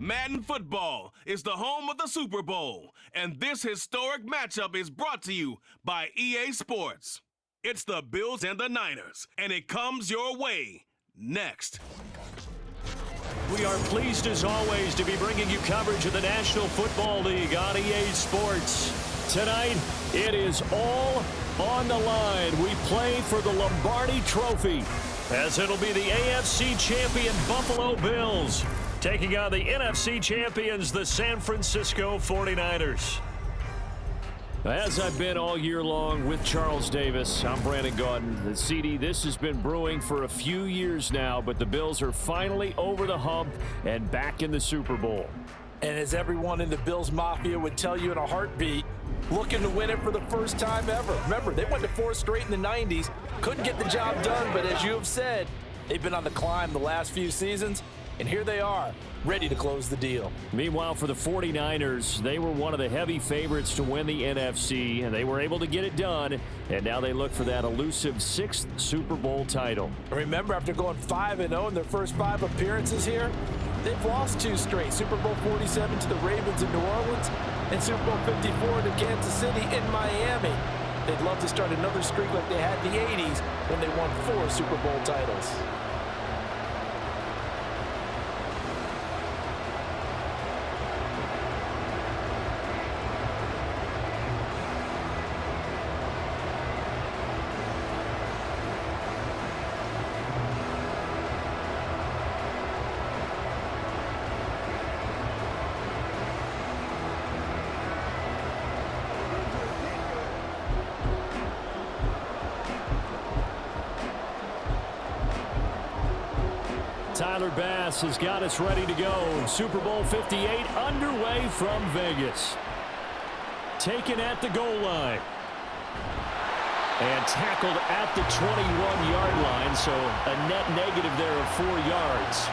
Madden football is the home of the Super Bowl, and this historic matchup is brought to you by EA Sports. It's the Bills and the Niners, and it comes your way next. We are pleased as always to be bringing you coverage of the National Football League on EA Sports. Tonight, it is all on the line. We play for the Lombardi Trophy, as it'll be the AFC champion Buffalo Bills taking on the NFC champions, the San Francisco 49ers. As I've been all year long with Charles Davis, I'm Brandon Gaudin. The CD, this has been brewing for a few years now, but the Bills are finally over the hump and back in the Super Bowl. And as everyone in the Bills Mafia would tell you in a heartbeat, looking to win it for the first time ever. Remember, they went to 4 straight in the 90s, couldn't get the job done, but as you have said, they've been on the climb the last few seasons, and here they are, ready to close the deal. Meanwhile, for the 49ers, they were one of the heavy favorites to win the NFC, and they were able to get it done, and now they look for that elusive 6th Super Bowl title. Remember, after going 5-0 in their first 5 appearances here, they've lost 2 straight. Super Bowl 47 to the Ravens in New Orleans, and Super Bowl 54 to Kansas City in Miami. They'd love to start another streak like they had in the 80s when they won 4 Super Bowl titles. Tyler Bass has got us ready to go. Super Bowl 58 underway from Vegas. Taken at the goal line. And tackled at the 21-yard line, so a net negative there of 4 yards.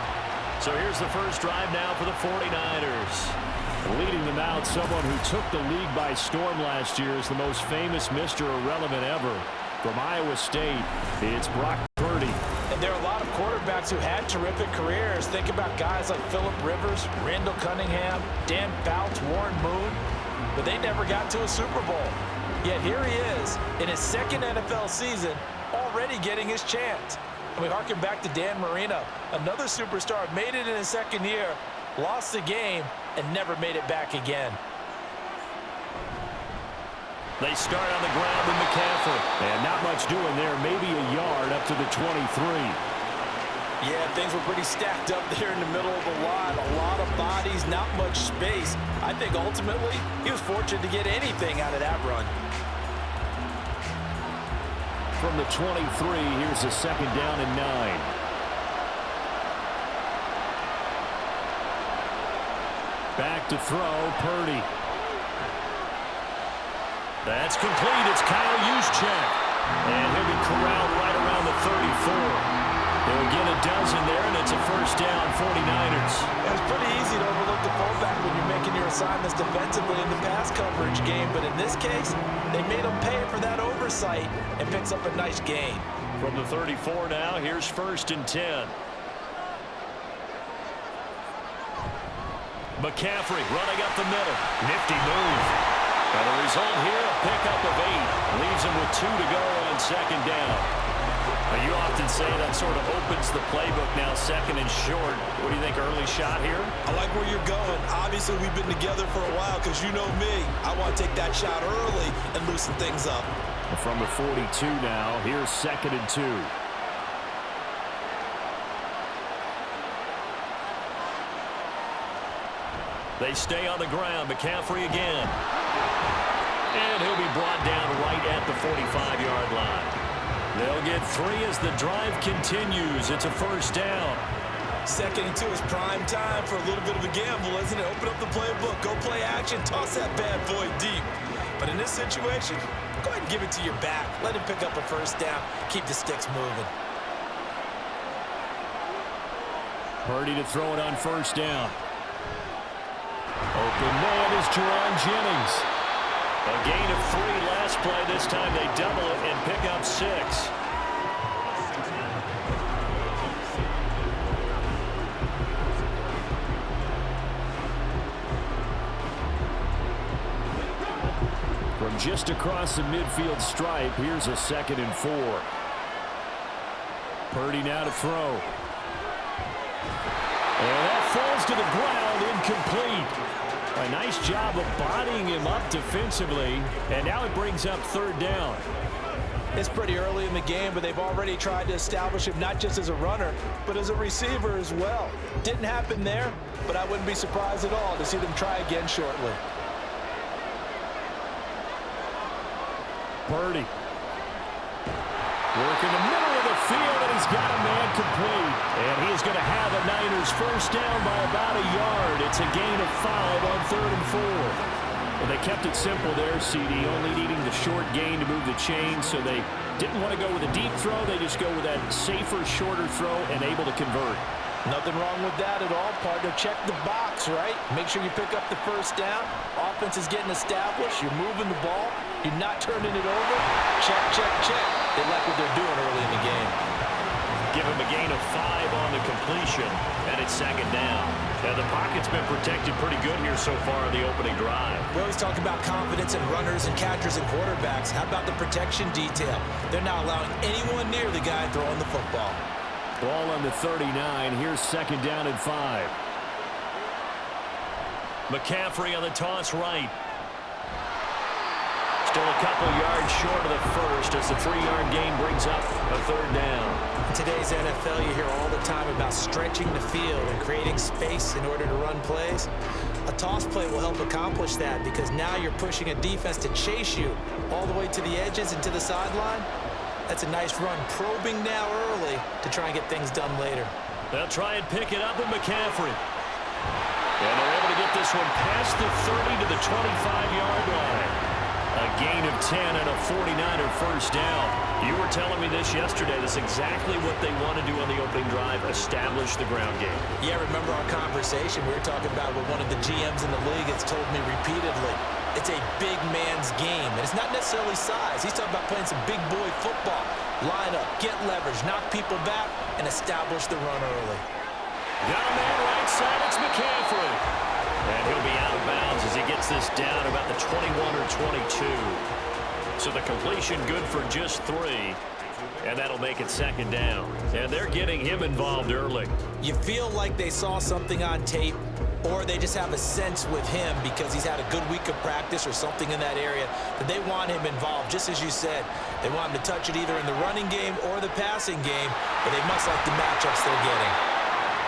So here's the first drive now for the 49ers. Leading them out, someone who took the league by storm last year is the most famous Mr. Irrelevant ever. From Iowa State, it's Brock Purdy. And there are a lot of quarterbacks who had terrific careers. Think about guys like Phillip Rivers, Randall Cunningham, Dan Fouts, Warren Moon, but they never got to a Super Bowl. Yet here he is in his 2nd NFL season, already getting his chance. And we harken back to Dan Marino, another superstar, made it in his 2nd year, lost the game, and never made it back again. They start on the ground with McCaffrey. And not much doing there, maybe a yard up to the 23. Yeah, things were pretty stacked up there in the middle of the line. A lot of bodies, not much space. I think ultimately he was fortunate to get anything out of that run. From the 23, here's a 2nd down and 9. Back to throw, Purdy. That's complete. It's Kyle Juszczyk. And he'll be corralled right around the 34. They'll get a dozen there, and it's a first down, 49ers. It's pretty easy to overlook the fullback when you're making your assignments defensively in the pass coverage game, but in this case, they made him pay for that oversight and picks up a nice gain. From the 34 now, here's 1st and 10. McCaffrey running up the middle. Nifty move. And the result here, a pickup of 8. Leaves him with 2 to go on 2nd down. Now, you often say that sort of opens the playbook now, 2nd and short. What do you think, early shot here? I like where you're going. Obviously, we've been together for a while because you know me. I want to take that shot early and loosen things up. From the 42 now, here's 2nd and 2. They stay on the ground. McCaffrey again. And he'll be brought down right at the 45-yard line. They'll get 3 as the drive continues. It's a first down. 2nd and 2 is prime time for a little bit of a gamble, isn't it? Open up the playbook. Go play action. Toss that bad boy deep. But in this situation, go ahead and give it to your back. Let him pick up a first down. Keep the sticks moving. Purdy to throw it on first down. Open man is Jerron Jennings. A gain of 3 last play. This time they double it and pick up 6. from just across the midfield stripe. Here's a 2nd and 4. Purdy now to throw. And that falls to the ground, incomplete. A nice job of bodying him up defensively, and now it brings up 3rd down. It's pretty early in the game, but they've already tried to establish him not just as a runner, but as a receiver as well. Didn't happen there, but I wouldn't be surprised at all to see them try again shortly. Purdy. Work in the middle of the field, and he's got a man complete. And he's going to have a Niners first down by about a yard. It's a gain of 5 on 3rd and 4. Well, they kept it simple there, CD, only needing the short gain to move the chain, so they didn't want to go with a deep throw. They just go with that safer, shorter throw and able to convert. Nothing wrong with that at all, partner. Check the box, right? Make sure you pick up the first down. Offense is getting established. You're moving the ball. You're not turning it over. Check, check, check. They like what they're doing early in the game. Give him a gain of 5 on the completion, and it's 2nd down. Now, the pocket's been protected pretty good here so far on the opening drive. We always talk about confidence in runners and catchers and quarterbacks. How about the protection detail? They're not allowing anyone near the guy throwing the football. Ball on the 39. Here's 2nd down and 5. McCaffrey on the toss right. Still a couple yards short of the first as the 3-yard gain brings up a 3rd down. In today's NFL, you hear all the time about stretching the field and creating space in order to run plays. A toss play will help accomplish that because now you're pushing a defense to chase you all the way to the edges and to the sideline. That's a nice run, probing now early to try and get things done later. They'll try and pick it up with McCaffrey. And they're able to get this one past the 30 to the 25-yard line. A gain of 10 and a 49er first down. You were telling me this yesterday. That's exactly what they want to do on the opening drive, establish the ground game. Yeah, remember our conversation? We were talking about what one of the GMs in the league has told me repeatedly. It's a big man's game, and it's not necessarily size. He's talking about playing some big boy football. Line up, get leverage, knock people back, and establish the run early. Got a man right side. It's McCaffrey. And he'll be out of bounds as he gets this down about the 21 or 22. So the completion good for just 3. And that'll make it 2nd down. And they're getting him involved early. You feel like they saw something on tape, or they just have a sense with him because he's had a good week of practice or something in that area that they want him involved. Just as you said, they want him to touch it either in the running game or the passing game, but they must like the matchups they're getting.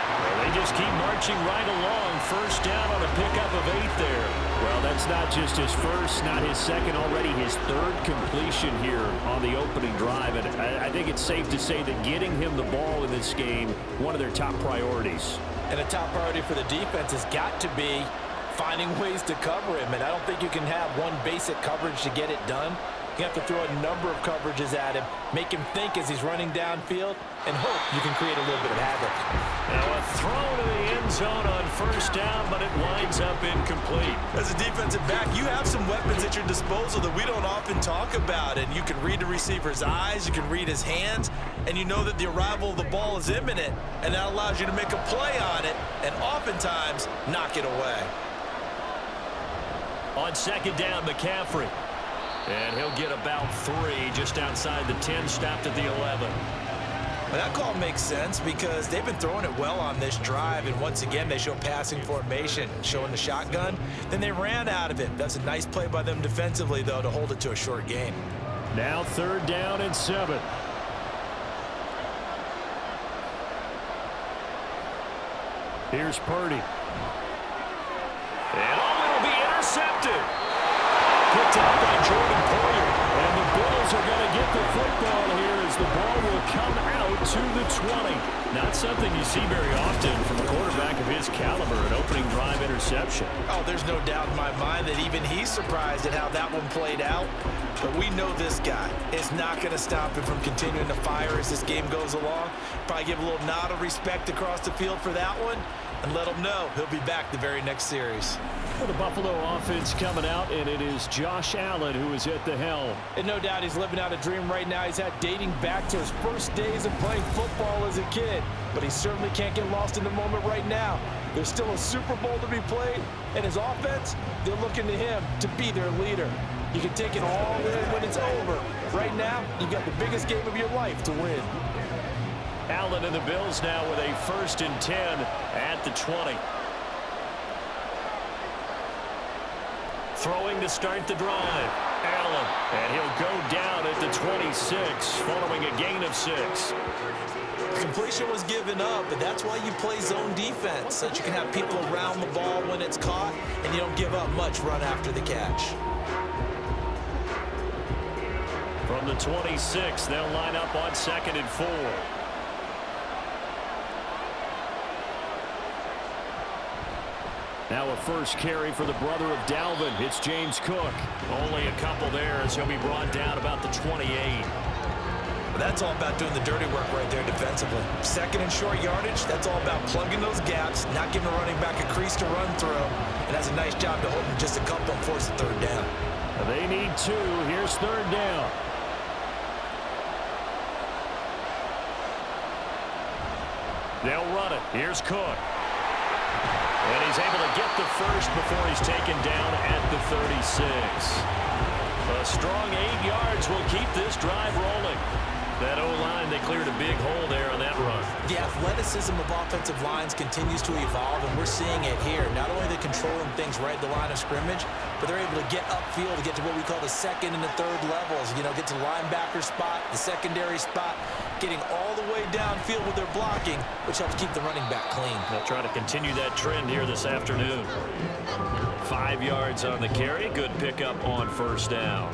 Well, they just keep marching right along. First down on a pickup of 8 there. Well, that's not just his first, not his second, already his 3rd completion here on the opening drive. And I think it's safe to say that getting him the ball in this game, one of their top priorities. And a top priority for the defense has got to be finding ways to cover him. And I don't think you can have one basic coverage to get it done. You have to throw a number of coverages at him, make him think as he's running downfield, and hope you can create a little bit of havoc. Now a throw to the end zone on first down, but it winds up incomplete. As a defensive back, you have some weapons at your disposal that we don't often talk about. And you can read the receiver's eyes, you can read his hands, and you know that the arrival of the ball is imminent. And that allows you to make a play on it and oftentimes knock it away. On 2nd down, McCaffrey. And he'll get about 3 just outside the 10, stopped at the 11. Well, that call makes sense because they've been throwing it well on this drive, and once again they show passing formation, showing the shotgun. Then they ran out of it. That's a nice play by them defensively, though, to hold it to a short gain. Now 3rd down and 7. Here's Purdy. And it'll be intercepted. Picked up by Jordan Poyer. And the Bills are going to get the football here as the ball will come out to the 20. Not something you see very often from a quarterback of his caliber, an opening drive interception. Oh, there's no doubt in my mind that even he's surprised at how that one played out. But we know this guy is not going to stop him from continuing to fire as this game goes along. Probably give a little nod of respect across the field for that one and let him know he'll be back the very next series. Well, the Buffalo offense coming out, and it is Josh Allen who is at the helm. And no doubt he's living out a dream right now. He's had dating back to his first days of playing football as a kid. But he certainly can't get lost in the moment right now. There's still a Super Bowl to be played, and his offense, they're looking to him to be their leader. You can take it all in when it's over. Right now, you've got the biggest game of your life to win. Allen and the Bills now with a 1st and 10 at the 20. Throwing to start the drive. Allen, and he'll go down at the 26 following a gain of 6. Completion was given up, but that's why you play zone defense, so that you can have people around the ball when it's caught, and you don't give up much run after the catch. From the 26, they'll line up on 2nd and 4. Now a first carry for the brother of Dalvin. It's James Cook. Only a couple there as he'll be brought down about the 28. But that's all about doing the dirty work right there defensively. 2nd and short yardage, that's all about plugging those gaps, not giving the running back a crease to run through. It has a nice job to hold him just a couple and force the 3rd down. They need 2. Here's 3rd down. They'll run it. Here's Cook. And he's able to get the first before he's taken down at the 36. A strong 8 yards will keep this drive rolling. That O-line, they cleared a big hole there on that run. The athleticism of offensive lines continues to evolve, and we're seeing it here. Not only are they controlling things right at the line of scrimmage, but they're able to get upfield to get to what we call the 2nd and the 3rd levels. You know, get to the linebacker spot, the secondary spot, getting all the way downfield with their blocking, which helps keep the running back clean. They'll try to continue that trend here this afternoon. 5 yards on the carry. Good pickup on 1st down.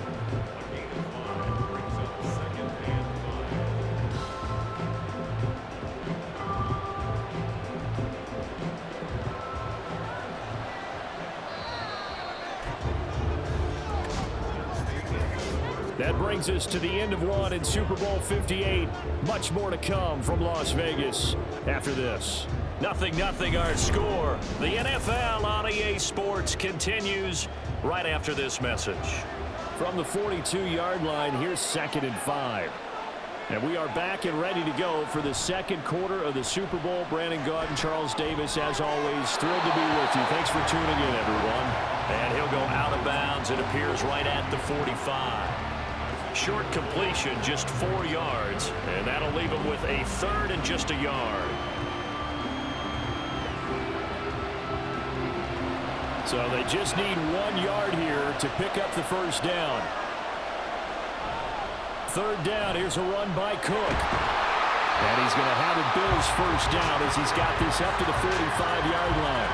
That brings us to the end of one in Super Bowl 58. Much more to come from Las Vegas after this. 0-0 our score. The NFL on EA Sports continues right after this message. From the 42-yard line, here's 2nd and 5. And we are back and ready to go for the 2nd quarter of the Super Bowl. Brandon Gaudin, Charles Davis, as always, thrilled to be with you. Thanks for tuning in, everyone. And he'll go out of bounds. It appears right at the 45. Short completion, just 4 yards, and that'll leave him with a 3rd and just a yard. So they just need 1 yard here to pick up the 1st down. 3rd down, here's a run by Cook. And he's going to have a Bills 1st down as he's got this up to the 45-yard line.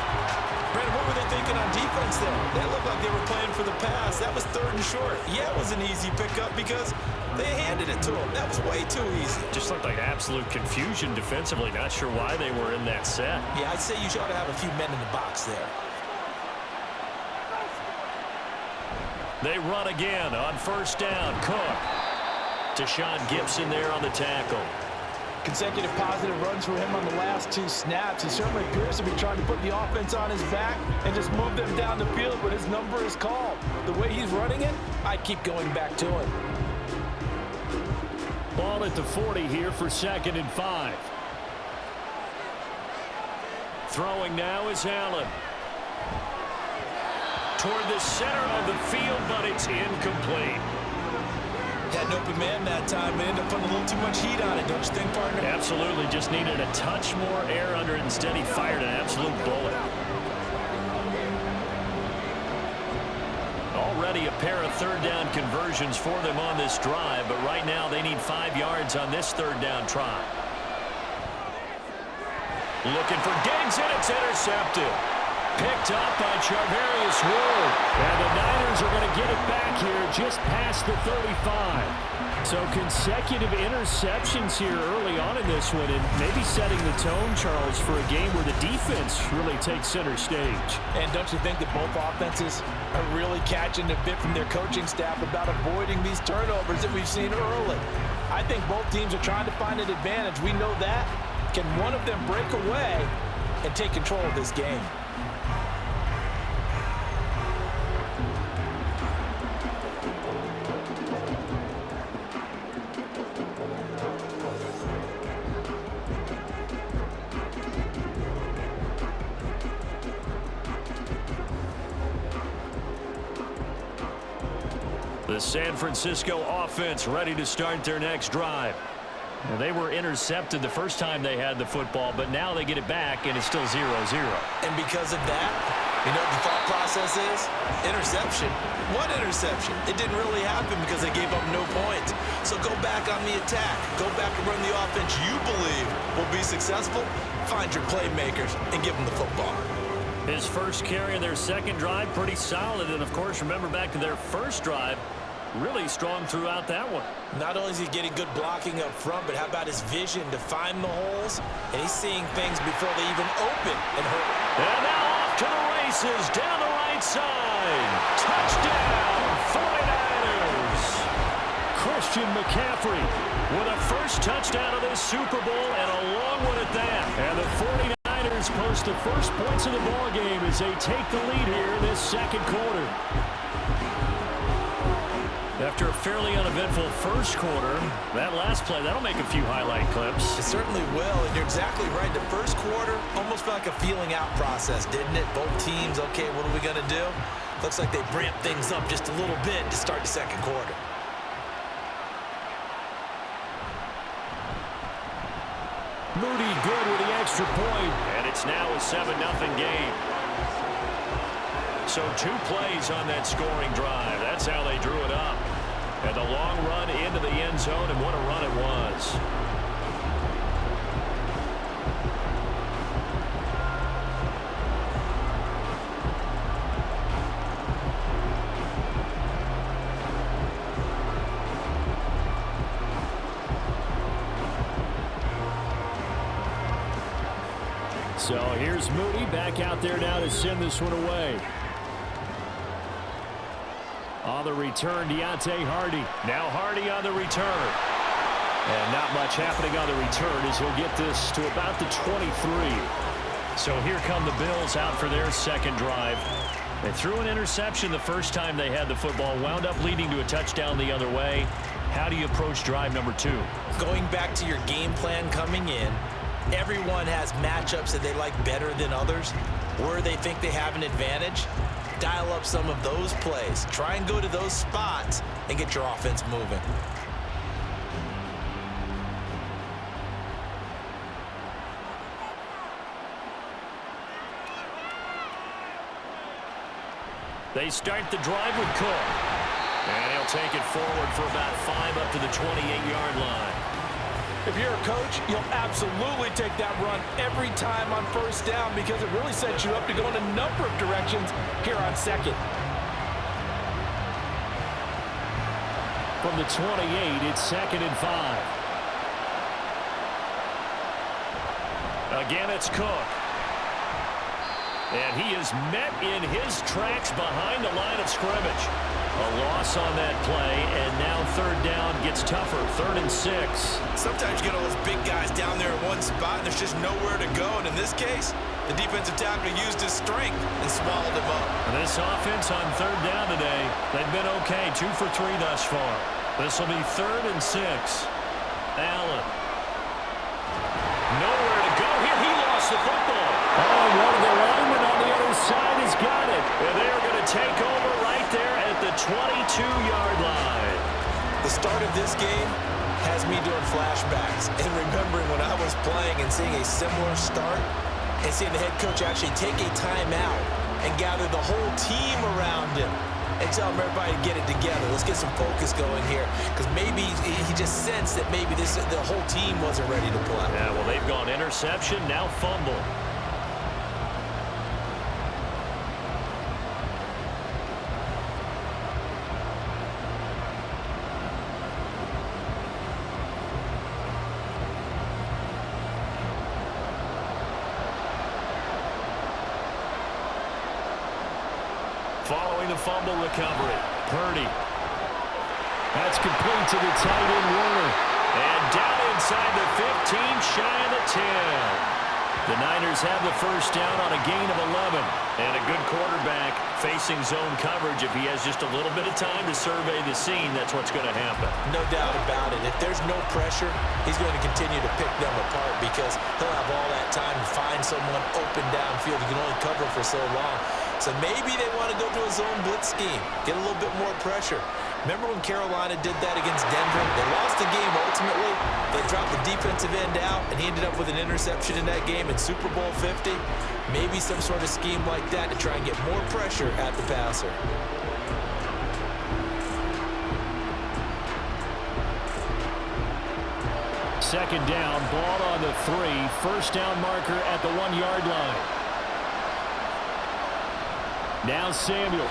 Brandon, what were they thinking on defense there? They looked like they were playing for the pass. That was 3rd and short. Yeah, it was an easy pickup because they handed it to him. That was way too easy. Just looked like absolute confusion defensively. Not sure why they were in that set. Yeah, I'd say you ought to have a few men in the box there. They run again on 1st down. Cook. Deshaun Gibson there on the tackle. Consecutive positive runs for him on the last 2 snaps. He certainly appears to be trying to put the offense on his back and just move them down the field, but his number is called. The way he's running it, I keep going back to him. Ball at the 40 here for 2nd and 5. Throwing now is Allen. Toward the center of the field, but it's incomplete. Had an open man that time and ended up putting a little too much heat on it, don't you think, partner? Absolutely. Just needed a touch more air under it. Instead, he fired an absolute bullet. Already a pair of 3rd down conversions for them on this drive, but right now they need 5 yards on this 3rd down try. Looking for Diggs, and it's intercepted. Picked up by Charvarius Ward. And the Niners are going to get it back here just past the 35. So consecutive interceptions here early on in this one, and maybe setting the tone, Charles, for a game where the defense really takes center stage. And don't you think that both offenses are really catching a bit from their coaching staff about avoiding these turnovers that we've seen early? I think both teams are trying to find an advantage. We know that. Can one of them break away and take control of this game? The San Francisco offense ready to start their next drive. Well, they were intercepted the first time they had the football, but now they get it back, and it's still 0-0. And because of that, you know what the thought process is? Interception. What interception? It didn't really happen because they gave up no points. So go back on the attack. Go back and run the offense you believe will be successful. Find your playmakers and give them the football. His first carry in their second drive, pretty solid. And, of course, remember back to their first drive, really strong throughout that one. Not only is he getting good blocking up front, but how about his vision to find the holes? And he's seeing things before they even open and hurt. And now off to the races down the right side. Touchdown, 49ers. Christian McCaffrey with a first touchdown of this Super Bowl, and a long one at that. And the 49ers post the first points of the ball game as they take the lead here in this second quarter. After a fairly uneventful first quarter, that last play, that'll make a few highlight clips. It certainly will, and you're exactly right. The first quarter almost felt like a feeling out process, didn't it? Both teams, okay, what are we going to do? Looks like they ramped things up just a little bit to start the second quarter. Moody good with the extra point, and it's now a 7-0 game. So 2 plays on that scoring drive. That's how they drew it up. And the long run into the end zone, and what a run it was. So here's Moody back out there now to send this one away. On the return, Deontay Hardy. Now Hardy on the return. And not much happening on the return as he'll get this to about the 23. So here come the Bills out for their second drive. They threw an interception the first time they had the football, wound up leading to a touchdown the other way. How do you approach drive number 2? Going back to your game plan coming in, everyone has matchups that they like better than others, where they think they have an advantage. Dial up some of those plays. Try and go to those spots and get your offense moving. They start the drive with Cook. And he'll take it forward for about 5 up to the 28-yard line. If you're a coach, you'll absolutely take that run every time on first down because it really sets you up to go in a number of directions here on second. From the 28, it's 2nd and 5. Again, it's Cook. And he is met in his tracks behind the line of scrimmage. A loss on that play, and now 3rd down gets tougher. 3rd and 6. Sometimes you get all those big guys down there in one spot, and there's just nowhere to go. And in this case, the defensive tackle used his strength and swallowed him up. And this offense on 3rd down today, they've been okay. 2 for 3 thus far. This will be 3rd and 6. Allen. Nowhere to go here. He lost the football. Oh, one of the linemen on the other side has got it. And they're going to take over right there at the 22-yard line. The start of this game has me doing flashbacks and remembering when I was playing and seeing a similar start and seeing the head coach actually take a timeout and gather the whole team around him and tell him everybody to get it together. Let's get some focus going here because maybe he just sensed that maybe the whole team wasn't ready to play. Yeah, well, they've gone interception, now fumble. Following the fumble recovery, Purdy. That's complete to the tight end, Warner. And down inside the 15, shy of the 10. The Niners have the first down on a gain of 11. And a good quarterback facing zone coverage. If he has just a little bit of time to survey the scene, that's what's going to happen. No doubt about it. If there's no pressure, he's going to continue to pick them apart because he'll have all that time to find someone open downfield. He can only cover for so long. So maybe they want to go to a zone blitz scheme, get a little bit more pressure. Remember when Carolina did that against Denver? They lost the game ultimately. They dropped the defensive end out, and he ended up with an interception in that game in Super Bowl 50. Maybe some sort of scheme like that to try and get more pressure at the passer. Second down, ball on the 3. First down marker at the 1-yard line. Now Samuel.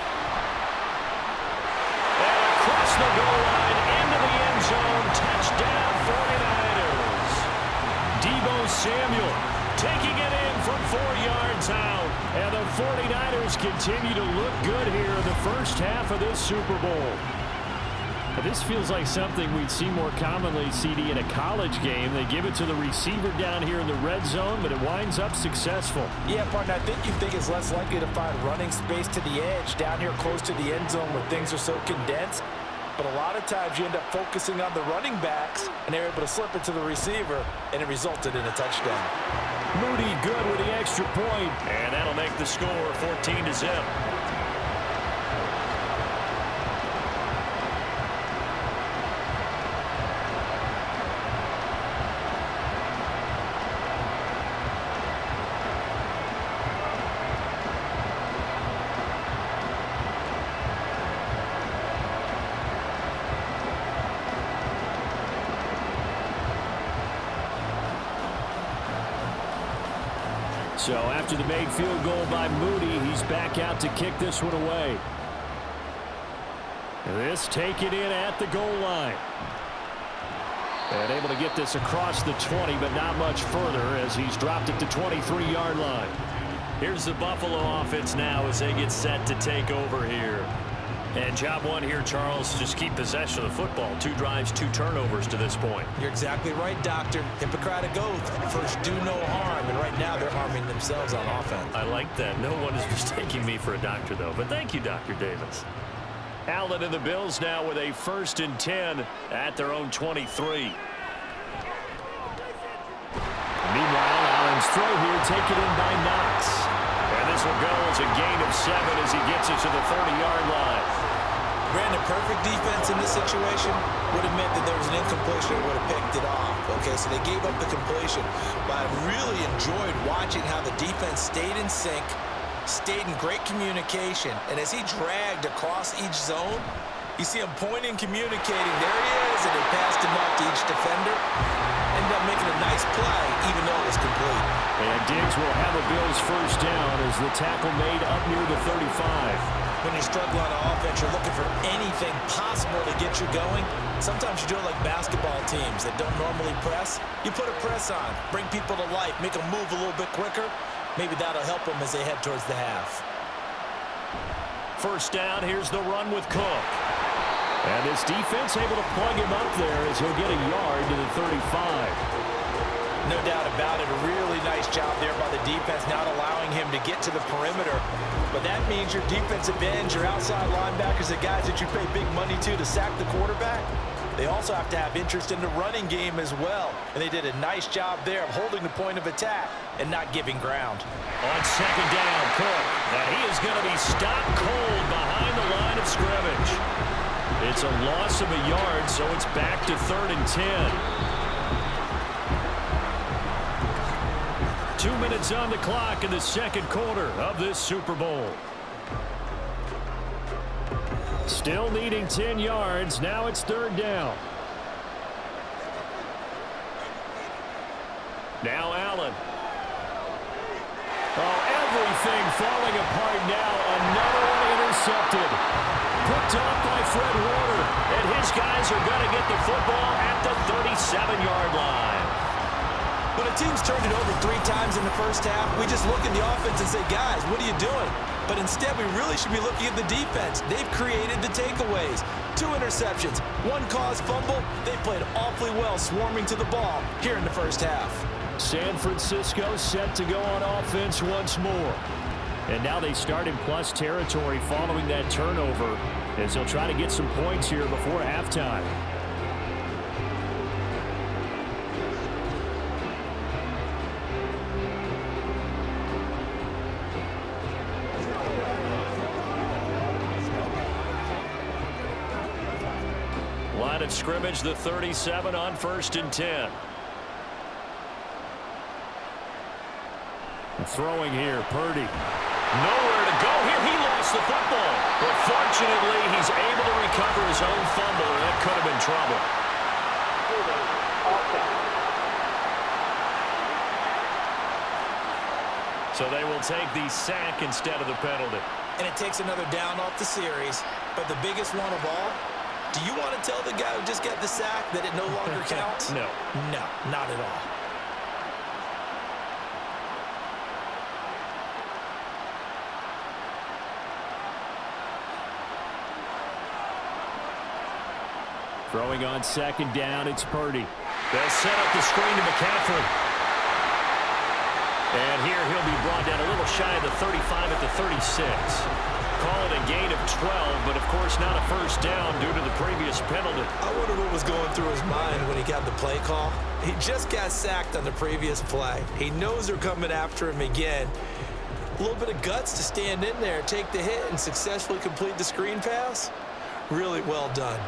And across the goal line, into the end zone. Touchdown 49ers. Deebo Samuel taking it in from 4 yards out. And the 49ers continue to look good here in the first half of this Super Bowl. This feels like something we'd see more commonly, CD, in a college game. They give it to the receiver down here in the red zone, but it winds up successful. Yeah, partner, I think you think it's less likely to find running space to the edge down here close to the end zone where things are so condensed. But a lot of times you end up focusing on the running backs, and they're able to slip it to the receiver, and it resulted in a touchdown. Moody good with the extra point, and that'll make the score 14-0. So after the made field goal by Moody, he's back out to kick this one away. This taken in at the goal line. And able to get this across the 20, but not much further as he's dropped it to 23-yard line. Here's the Buffalo offense now as they get set to take over here. And job one here, Charles, just keep possession of the football. 2 drives, 2 turnovers to this point. You're exactly right, Doctor. Hippocratic oath. First, do no harm. And right now, they're harming themselves on offense. I like that. No one is mistaking me for a doctor, though. But thank you, Dr. Davis. Allen and the Bills now with a 1st and 10 at their own 23. Meanwhile, Allen's throw here taken in by Knox. And this will go as a gain of 7 as he gets it to the 30-yard line. Brandon, perfect defense in this situation would have meant that there was an incompletion and would have picked it off. Okay, so they gave up the completion. But I really enjoyed watching how the defense stayed in sync, stayed in great communication. And as he dragged across each zone, you see him pointing, communicating. There he is, and it passed him up to each defender. Ended up making a nice play, even though it was complete. And Diggs will have a Bills first down as the tackle made up near the 35. When you struggle on offense, you're looking for anything possible to get you going. Sometimes you do it like basketball teams that don't normally press. You put a press on, bring people to life, make them move a little bit quicker. Maybe that'll help them as they head towards the half. First down, here's the run with Cook. And this defense able to plug him up there as he'll get a yard to the 35. No doubt about it. A really nice job there by the defense, not allowing him to get to the perimeter. But that means your defensive ends, your outside linebackers, the guys that you pay big money to sack the quarterback, they also have to have interest in the running game as well. And they did a nice job there of holding the point of attack and not giving ground. On second down, Cook. And he is going to be stopped cold behind the line of scrimmage. It's a loss of a yard, so it's back to 3rd and 10. 2 minutes on the clock in the second quarter of this Super Bowl. Still needing 10 yards. Now it's 3rd down. Now Allen. Oh, everything falling apart now. Another one intercepted. Picked up by Fred Warner. And his guys are going to get the football at the 37-yard line. When a team's turned it over 3 times in the first half, we just look at the offense and say, guys, what are you doing? But instead, we really should be looking at the defense. They've created the takeaways. 2 interceptions, 1 caused fumble. They played awfully well swarming to the ball here in the first half. San Francisco set to go on offense once more. And now they start in plus territory following that turnover as they'll try to get some points here before halftime. of scrimmage, the 37 on 1st and 10. Throwing here, Purdy. Nowhere to go here. He lost the football. But fortunately, he's able to recover his own fumble, and that could have been trouble. So they will take the sack instead of the penalty. And it takes another down off the series. But the biggest one of all, do you want to tell the guy who just got the sack that it no longer counts? No. No, not at all. Throwing on 2nd down, it's Purdy. They'll set up the screen to McCaffrey. And here he'll be brought down a little shy of the 35 at the 36. Call it a gain of 12, but of course not a first down due to the previous penalty. I wonder what was going through his mind when he got the play call. He just got sacked on the previous play. He knows they're coming after him again. A little bit of guts to stand in there, take the hit, and successfully complete the screen pass. Really well done.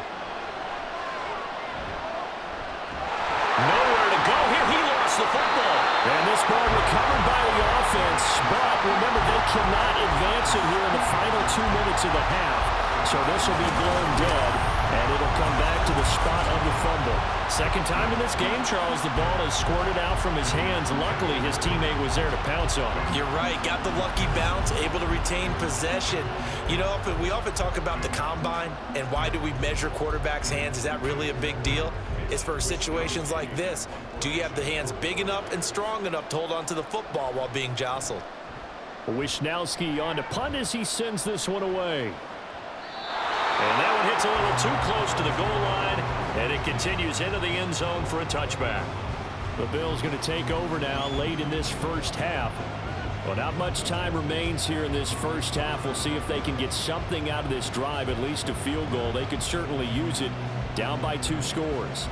Nowhere to go here. He lost the football. And this ball recovered by the offense. But remember, they cannot advance it here in the final 2 minutes of the half. So this will be blown dead, and it'll come back to the spot of the fumble. Second time in this game, Charles, the ball has squirted out from his hands. Luckily, his teammate was there to pounce on it. You're right. Got the lucky bounce, able to retain possession. You know, we often talk about the combine and why do we measure quarterbacks' hands. Is that really a big deal? It's for situations like this. Do you have the hands big enough and strong enough to hold on to the football while being jostled? Wisnowski on to punt as he sends this one away. And that one hits a little too close to the goal line, and it continues into the end zone for a touchback. The Bills going to take over now late in this first half. Well, not much time remains here in this first half. We'll see if they can get something out of this drive, at least a field goal. They could certainly use it. Down by 2 scores.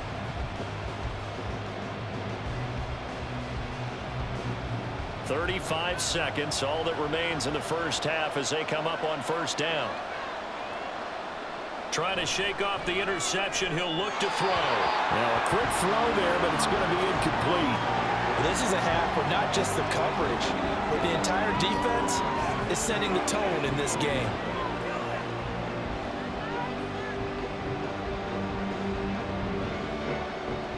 "35 seconds, all that remains in the first half as they come up on 1st down. Trying to shake off the interception. He'll look to throw. Now a quick throw there, but it's going to be incomplete. This is a half where not just the coverage, but the entire defense is setting the tone in this game.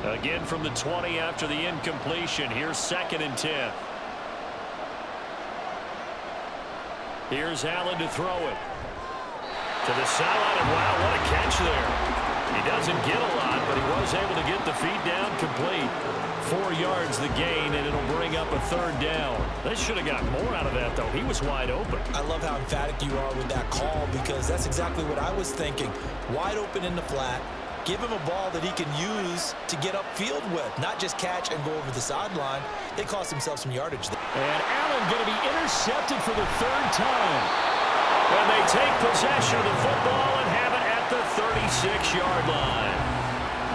Again from the 20 after the incompletion. Here's 2nd and 10. Here's Allen to throw it. To the sideline, and wow, what a catch there. He doesn't get a lot, but he was able to get the feet down complete. 4 yards the gain, and it'll bring up a 3rd down. They should have got more out of that, though. He was wide open. I love how emphatic you are with that call because that's exactly what I was thinking. Wide open in the flat. Give him a ball that he can use to get upfield with, not just catch and go over the sideline. They cost themselves some yardage there. And Allen going to be intercepted for the 3rd time. And they take possession of the football and have it at the 36-yard line.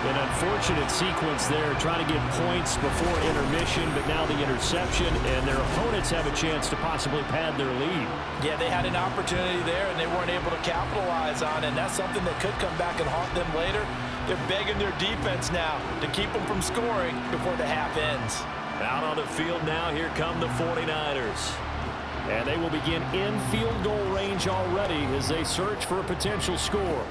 An unfortunate sequence there, trying to get points before intermission, but now the interception, and their opponents have a chance to possibly pad their lead. Yeah, they had an opportunity there, and they weren't able to capitalize on it, and that's something that could come back and haunt them later. They're begging their defense now to keep them from scoring before the half ends. Out on the field now, here come the 49ers. And they will begin in field goal range already as they search for a potential score.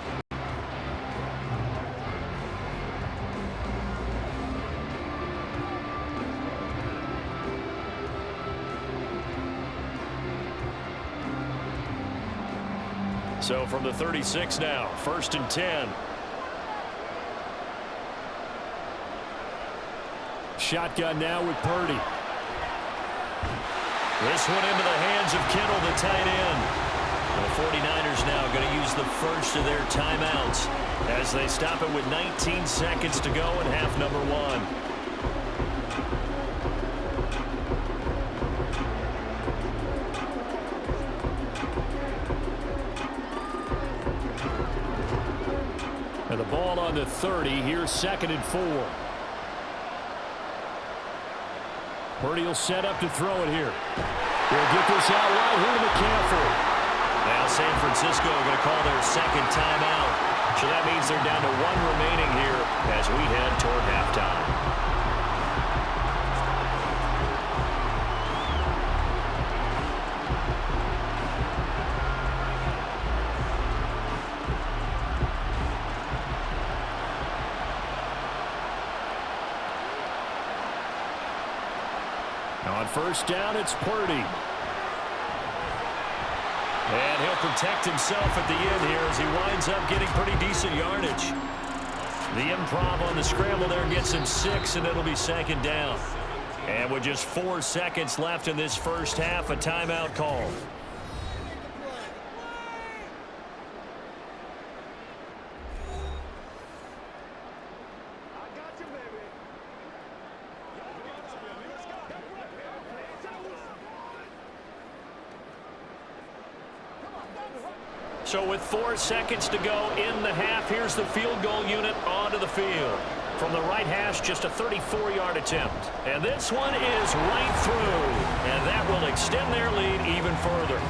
So from the 36 now, 1st and 10. Shotgun now with Purdy. This one into the hands of Kittle, the tight end. The 49ers now going to use the first of their timeouts as they stop it with 19 seconds to go in half number 1. And the ball on the 30. Here's 2nd and 4. Purdy will set up to throw it here. He'll get this out right here to McCaffrey. Now San Francisco going to call their 2nd timeout. So that means they're down to 1 remaining here as we head toward halftime. On first down, it's Purdy. And he'll protect himself at the end here as he winds up getting pretty decent yardage. The improv on the scramble there gets him 6, and it'll be 2nd down. And with just 4 seconds left in this first half, a timeout call. So with 4 seconds to go in the half, here's the field goal unit onto the field. From the right hash, just a 34-yard attempt. And this one is right through. And that will extend their lead even further.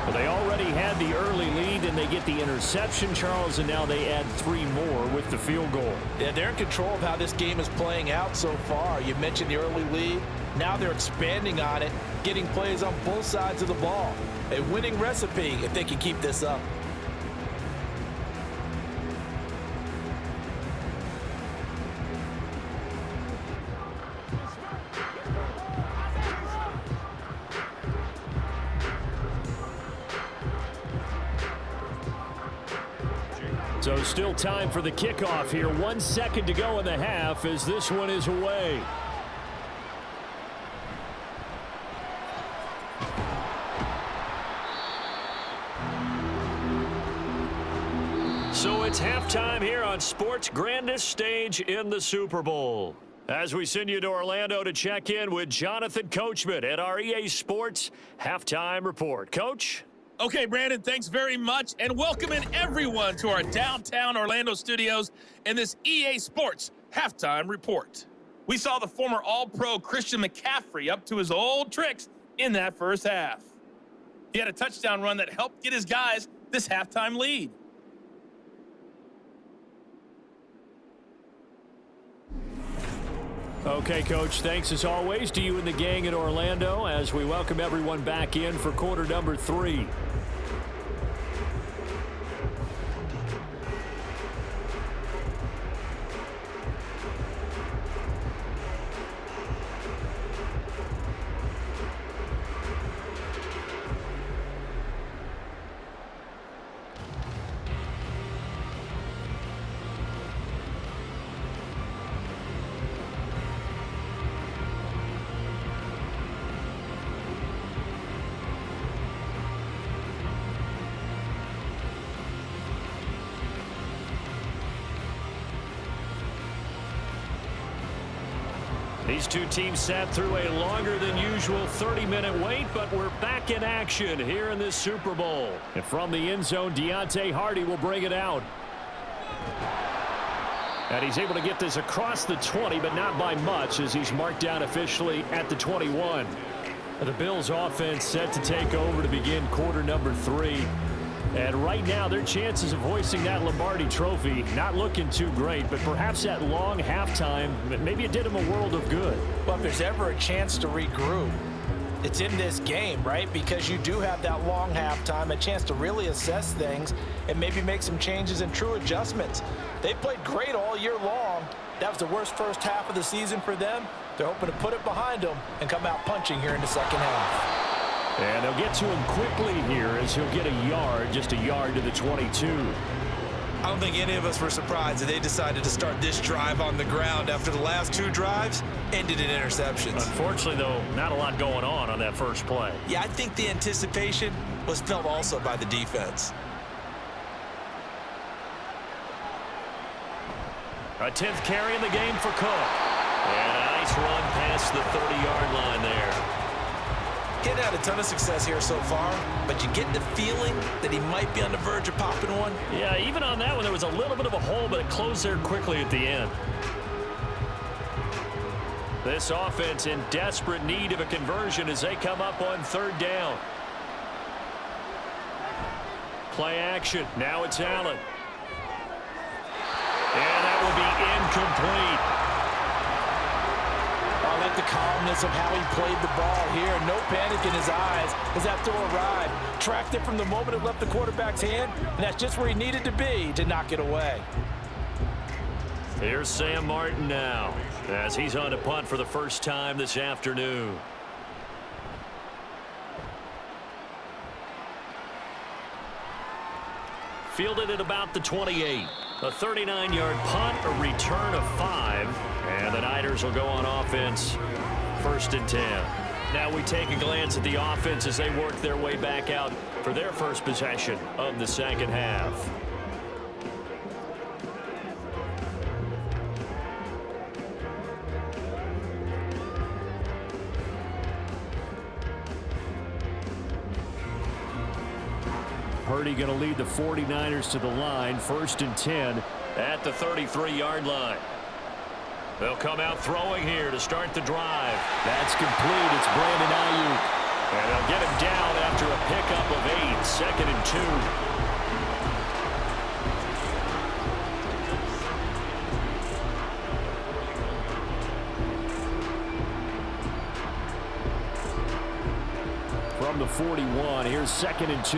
Well, they already had the early lead, and they get the interception, Charles, and now they add 3 more with the field goal. Yeah, they're in control of how this game is playing out so far. You mentioned the early lead. Now they're expanding on it, getting plays on both sides of the ball. A winning recipe if they can keep this up. So still time for the kickoff here. 1 second to go in the half as this one is away. So it's halftime here on sports' grandest stage in the Super Bowl. As we send you to Orlando to check in with Jonathan Coachman at our EA Sports Halftime Report. Coach? Okay, Brandon, thanks very much, and welcoming everyone to our downtown Orlando studios in this EA Sports Halftime Report. We saw the former All-Pro Christian McCaffrey up to his old tricks in that first half. He had a touchdown run that helped get his guys this halftime lead. Okay, Coach, thanks as always to you and the gang in Orlando as we welcome everyone back in for quarter number 3. These two teams sat through a longer than usual 30-minute wait, but we're back in action here in this Super Bowl. And from the end zone, Deontay Hardy will bring it out. And he's able to get this across the 20, but not by much as he's marked down officially at the 21. The Bills offense set to take over to begin quarter number 3. And right now, their chances of hoisting that Lombardi trophy not looking too great, but perhaps that long halftime, maybe it did them a world of good. Well, if there's ever a chance to regroup, it's in this game, right? Because you do have that long halftime, a chance to really assess things and maybe make some changes and true adjustments. They played great all year long. That was the worst first half of the season for them. They're hoping to put it behind them and come out punching here in the second half. And they'll get to him quickly here as he'll get a yard, just a yard to the 22. I don't think any of us were surprised that they decided to start this drive on the ground after the last 2 drives ended in interceptions. Unfortunately, though, not a lot going on that first play. Yeah, I think the anticipation was felt also by the defense. A 10th carry in the game for Cook. And a nice run past the 30-yard line there. Getting had a ton of success here so far, but you get the feeling that he might be on the verge of popping one. Yeah, even on that one, there was a little bit of a hole, but it closed there quickly at the end. This offense in desperate need of a conversion as they come up on 3rd down. Play action. Now it's Allen. incomplete. I like the calmness of how he played the ball here. No panic in his eyes as that throw arrived. Tracked it from the moment it left the quarterback's hand, and that's just where he needed to be to knock it away. Here's Sam Martin now, as he's on to punt for the first time this afternoon. Fielded at about the 28. A 39-yard punt, a return of 5, and the Niners will go on offense. 1st and 10. Now we take a glance at the offense as they work their way back out for their first possession of the second half. Purdy going to lead the 49ers to the line. 1st and 10 at the 33-yard line. They'll come out throwing here to start the drive. That's complete. It's Brandon Ayuk. And they'll get him down after a pickup of 8. 2nd and 2. From the 41, here's 2nd and 2.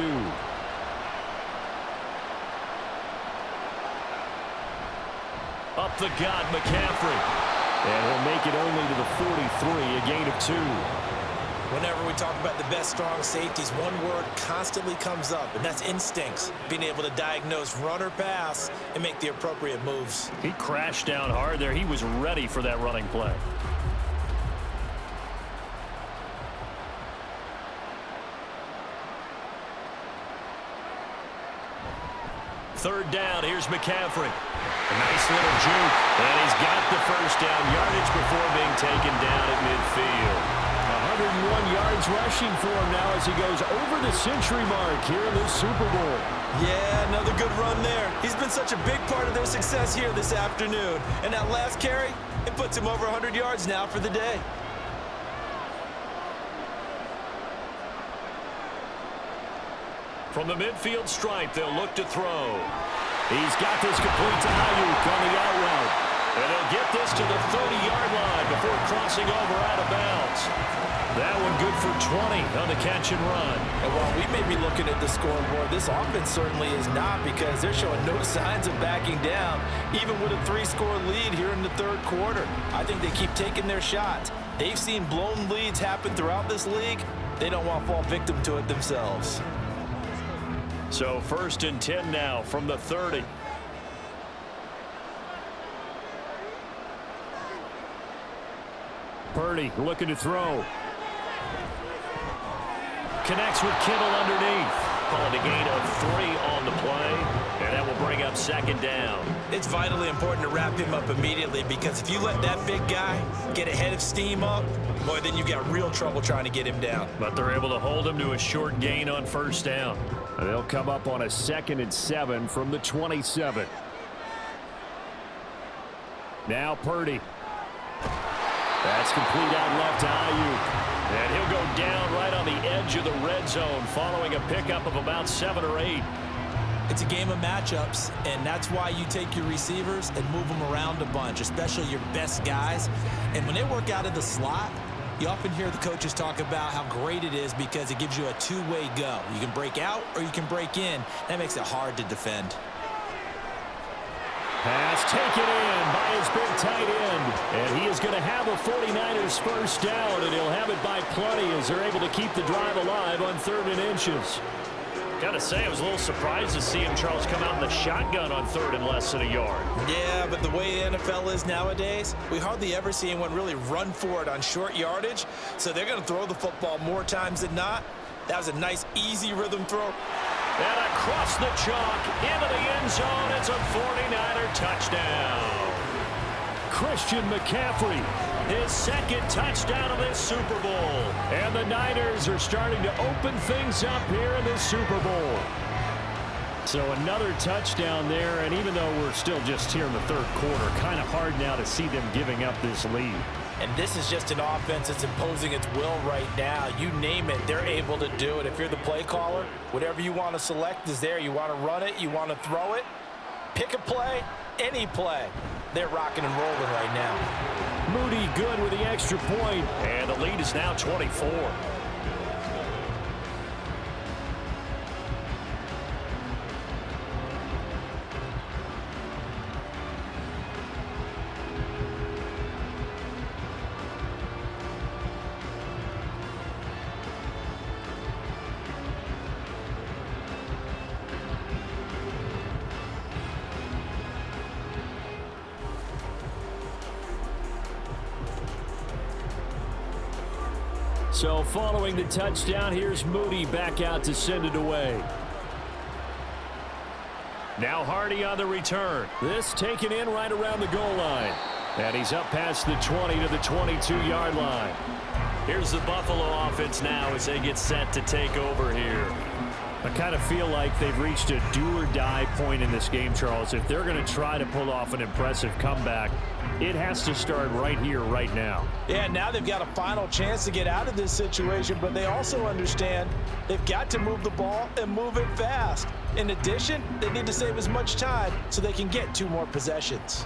Up the gut, McCaffrey. And he'll make it only to the 43, a gain of 2. Whenever we talk about the best strong safeties, one word constantly comes up, and that's instincts. Being able to diagnose run or pass and make the appropriate moves. He crashed down hard there. He was ready for that running play. Third down, here's McCaffrey. A nice little juke, and he's got the first down yardage before being taken down at midfield. 101 yards rushing for him now as he goes over the century mark here in the Super Bowl. Yeah, another good run there. He's been such a big part of their success here this afternoon. And that last carry, it puts him over 100 yards now for the day. From the midfield stripe, they'll look to throw. He's got this complete to Ayuk on the out route. And they'll get this to the 30-yard line before crossing over out of bounds. That one good for 20 on the catch and run. And while we may be looking at the scoreboard, this offense certainly is not, because they're showing no signs of backing down, even with a 3-score lead here in the third quarter. I think they keep taking their shots. They've seen blown leads happen throughout this league. They don't want to fall victim to it themselves. So 1st and 10 now from the 30. Purdy looking to throw. Connects with Kittle underneath. Calling a gain of 3 on the play. And that will bring up 2nd down. It's vitally important to wrap him up immediately, because if you let that big guy get ahead of steam up, boy, then you got real trouble trying to get him down. But they're able to hold him to a short gain on 1st down. And they'll come up on a 2nd and 7 from the 27. Now Purdy. That's complete out left to Ayuk. And he'll go down right on the edge of the red zone following a pickup of about 7 or 8. It's a game of matchups, and that's why you take your receivers and move them around a bunch, especially your best guys. And when they work out of the slot, you often hear the coaches talk about how great it is because it gives you a two-way go. You can break out or you can break in. That makes it hard to defend. Pass taken in by his big tight end. And he is going to have a 49ers first down, and he'll have it by plenty as they're able to keep the drive alive on 3rd and inches. Gotta say, I was a little surprised to see him, Charles, come out in the shotgun on 3rd and less than a yard. Yeah, but the way the NFL is nowadays, we hardly ever see anyone really run for it on short yardage. So they're going to throw the football more times than not. That was a nice, easy rhythm throw. And across the chalk, into the end zone, it's a 49er touchdown. Christian McCaffrey, his 2nd touchdown of this Super Bowl. And the Niners are starting to open things up here in this Super Bowl. So another touchdown there, and even though we're still just here in the 3rd quarter, kind of hard now to see them giving up this lead. And this is just an offense that's imposing its will right now. You name it, they're able to do it. If you're the play caller, whatever you want to select is there. You want to run it, you want to throw it, pick a play, any play. they're rocking and rolling right now. Moody good with the extra point, and the lead is now 24. So following the touchdown, here's Moody back out to send it away. Now Hardy on the return. This taken in right around the goal line. And he's up past the 20 to the 22-yard line. Here's the Buffalo offense now as they get set to take over here. I kind of feel like they've reached a do-or-die point in this game, Charles. If they're going to try to pull off an impressive comeback, it has to start right here, right now. Yeah, now they've got a final chance to get out of this situation, but they also understand they've got to move the ball and move it fast. In addition, they need to save as much time so they can get 2 more possessions.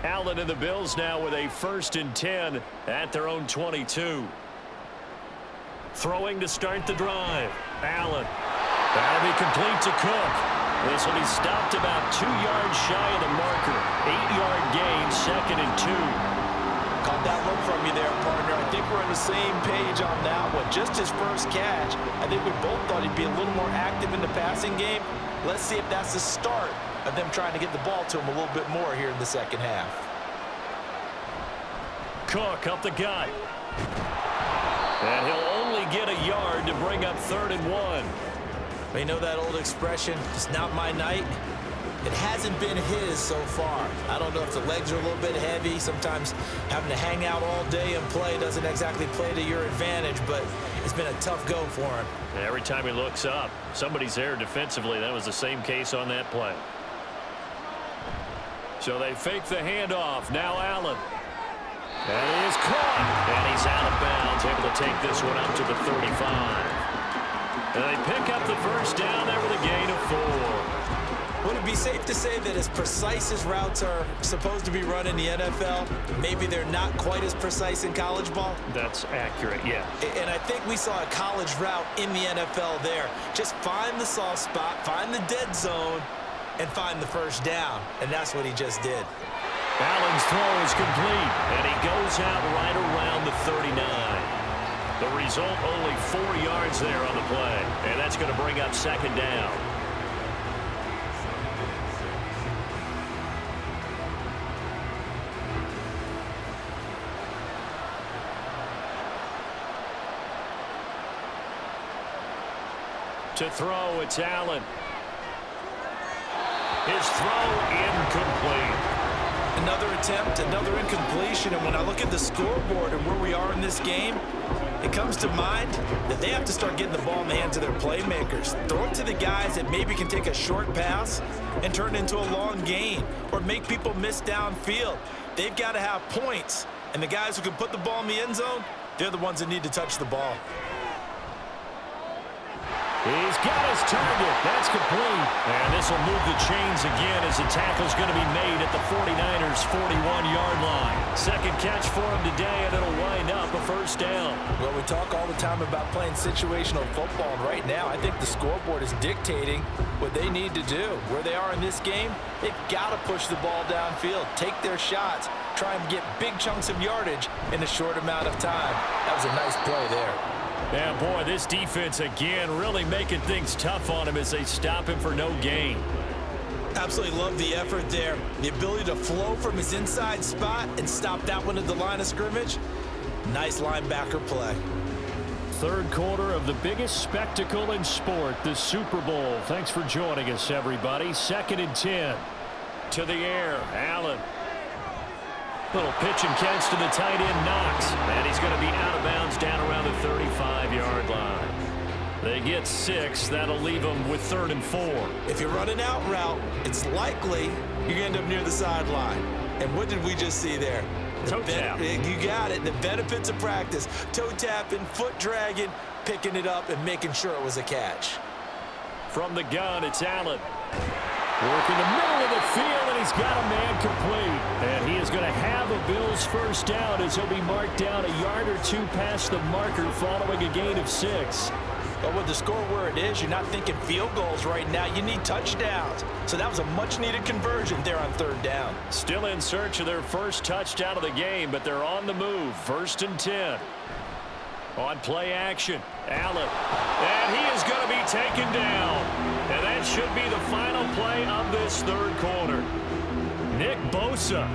Allen and the Bills now with a 1st and 10 at their own 22. Throwing to start the drive. Allen. That'll be complete to Cook. This will be stopped about 2 yards shy of the marker. 8-yard gain, 2nd and 2. Caught that look from you there, partner. I think we're on the same page on that one. Just his first catch. I think we both thought he'd be a little more active in the passing game. Let's see if that's the start of them trying to get the ball to him a little bit more here in the second half. Cook up the gut. And he'll only get a yard to bring up 3rd and 1. You know that old expression, it's not my night? It hasn't been his so far. I don't know if the legs are a little bit heavy. Sometimes having to hang out all day and play doesn't exactly play to your advantage, but it's been a tough go for him. Every time he looks up, somebody's there defensively. That was the same case on that play. So they fake the handoff. Now Allen. And he is caught. And he's out of bounds, able to take this one up to the 35. And they pick up the first down there with a gain of 4. Would it be safe to say that as precise as routes are supposed to be run in the NFL, maybe they're not quite as precise in college ball? That's accurate, yeah. And I think we saw a college route in the NFL there. Just find the soft spot, find the dead zone, and find the first down. And that's what he just did. Allen's throw is complete, and he goes out right around the 39. The result, only 4 yards there on the play, and that's going to bring up 2nd down. To throw, it's Allen. His throw incomplete. Another attempt, another incompletion, and when I look at the scoreboard and where we are in this game, it comes to mind that they have to start getting the ball in the hands of their playmakers. Throw it to the guys that maybe can take a short pass and turn it into a long gain or make people miss downfield. They've got to have points, and the guys who can put the ball in the end zone, they're the ones that need to touch the ball. He's got his target. That's complete. And this will move the chains again as the tackle's going to be made at the 49ers' 41-yard line. 2nd catch for him today, and it'll wind up a first down. Well, we talk all the time about playing situational football, and right now I think the scoreboard is dictating what they need to do. Where they are in this game, they've got to push the ball downfield, take their shots, try and get big chunks of yardage in a short amount of time. That was a nice play there. Yeah, boy, this defense again really making things tough on him as they stop him for no gain. Absolutely love the effort there. The ability to flow from his inside spot and stop that one at the line of scrimmage. Nice linebacker play. 3rd quarter of the biggest spectacle in sport, the Super Bowl. Thanks for joining us, everybody. 2nd and 10. To the air, Allen. Little pitch and catch to the tight end, Knox. And he's going to be out of bounds down around the 35-yard line. They get 6. That'll leave them with 3rd and 4. If you're running out route, it's likely you're going to end up near the sideline. And what did we just see there? Toe tap. You got it. The benefits of practice. Toe tapping, foot dragging, picking it up, and making sure it was a catch. From the gun, it's Allen. Work in the middle of the field, and he's got a man complete. And he is going to have a Bills first down as he'll be marked down a yard or two past the marker following a gain of 6. But with the score where it is, you're not thinking field goals right now. You need touchdowns. So that was a much-needed conversion there on 3rd down. Still in search of their first touchdown of the game, but they're on the move. 1st and 10. On play action, Allen. And he is going to be taken down. And that should be the final play of this 3rd quarter. Nick Bosa.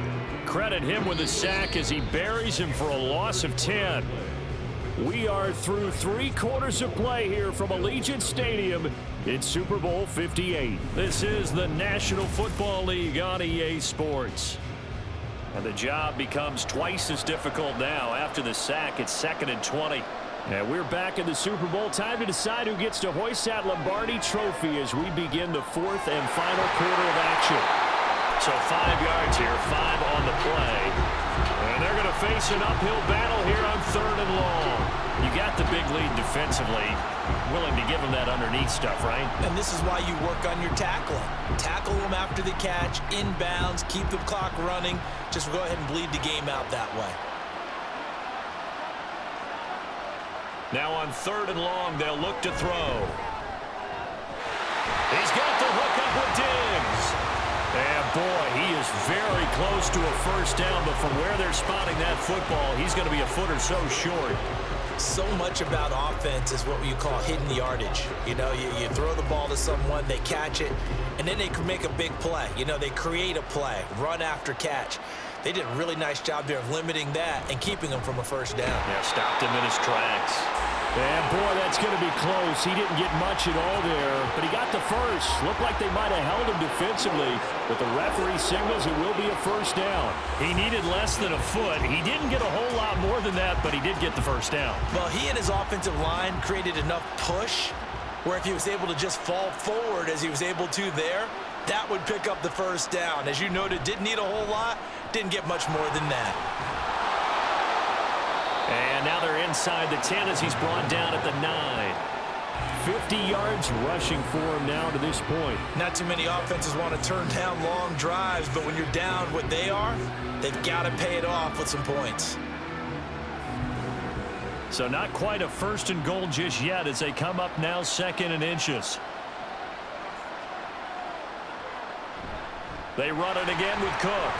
Credit him with a sack as he buries him for a loss of 10. We are through 3 quarters of play here from Allegiant Stadium in Super Bowl 58. This is the National Football League on EA Sports. And the job becomes twice as difficult now. After the sack, it's 2nd and 20. And we're back in the Super Bowl. Time to decide who gets to hoist that Lombardi trophy as we begin the 4th and final quarter of action. So 5 yards here, 5 on the play. And they're going to face an uphill battle here on 3rd and long. You got the big lead defensively. Willing to give them that underneath stuff, right? And this is why you work on your tackling. Tackle them after the catch, inbounds, keep the clock running. Just go ahead and bleed the game out that way. Now on 3rd and long, they'll look to throw. He's got the hook up with Diggs. And boy, he is very close to a first down, but from where they're spotting that football, he's going to be a foot or so short. So much about offense is what you call hidden yardage. You know, you throw the ball to someone, they catch it, and then they can make a big play. You know, they create a play, run after catch. They did a really nice job there of limiting that and keeping him from a first down. Yeah, stopped him in his tracks. And boy, that's going to be close. He didn't get much at all there, but he got the first. Looked like they might have held him defensively, but the referee signals it will be a first down. He needed less than a foot. He didn't get a whole lot more than that, but he did get the first down. Well, he and his offensive line created enough push where if he was able to just fall forward as he was able to there, that would pick up the first down. As you noted, didn't need a whole lot, didn't get much more than that. And now they're inside the 10 as he's brought down at the 9. 50 yards rushing for him now to this point. Not too many offenses want to turn down long drives, but when you're down what they are, they've got to pay it off with some points. So not quite a 1st and goal just yet as they come up now 2nd and inches. They run it again with Cook.